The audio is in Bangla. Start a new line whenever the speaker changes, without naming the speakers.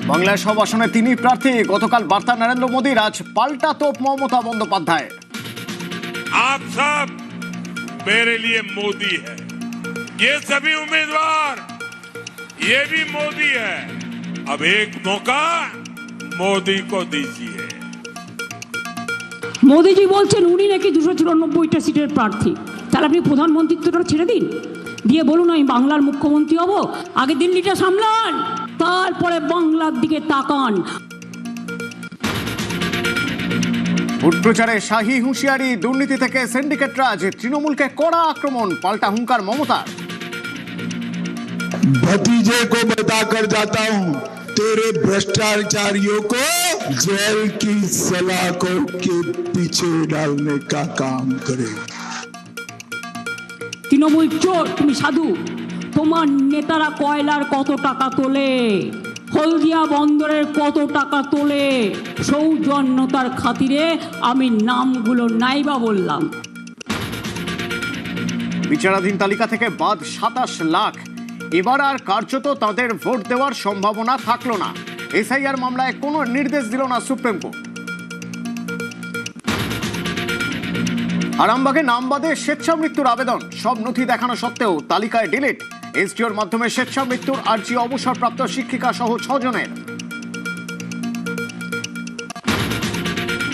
বাংলায় সব আসনে তিনি প্রার্থী। গতকাল বার্তা নরেন্দ্র মোদীর, আজ পাল্টা তোপ মমতা বন্দ্যোপাধ্যায়।
आप सब मेरे लिए मोदी है, ये सभी उम्मीदवार ये भी मोदी है। अब एक मौका मोदी को दीजिए।
মোদিজি বলছেন উনি নাকি 294টা সিটের প্রার্থী। তাহলে আপনি প্রধানমন্ত্রিত্বটা ছেড়ে দিন, দিয়ে বলুন আমি বাংলার মুখ্যমন্ত্রী হব। আগে দিল্লিটা সামলান, তারপরে বাংলার দিকে তাকান।
ভোট প্রচারে শাহী হুঁশিয়ারি, দুর্নীতি থেকে সিন্ডিকেট রাজ, তৃণমূলকে কড়া আক্রমণ, পাল্টা হুঙ্কার মমতার।
भतीजे को बताकर जाता हूँ, तेरे भ्रष्टाचारियों को जेल की सलाखों के पीछे डालने का काम करे।
তৃণমূল চোর, তুমি সাধু। তোমার নেতারা কয়লার কত টাকা তোলে, হলদিয়া বন্দরের কত টাকা তোলে, সৌজন্যতার খাতিরে আমি নামগুলো নাইবা বললাম।
বিচারাধীন তালিকা থেকে বাদ 27 লাখ। এবার আর কার্যত তাদের ভোট দেওয়ার সম্ভাবনা থাকলো না। এসআইআর মামলায় কোনো নির্দেশ দিল না সুপ্রিম কোর্ট। আরামবাগে নাম বাদে স্বেচ্ছা মৃত্যুর আবেদন, সব নথি দেখানো সত্ত্বেও তালিকায় ডিলিট। এসডিওর মাধ্যমে স্বেচ্ছা মৃত্যুর আর্জি অবসরপ্রাপ্ত শিক্ষিকা সহ 6 জনের।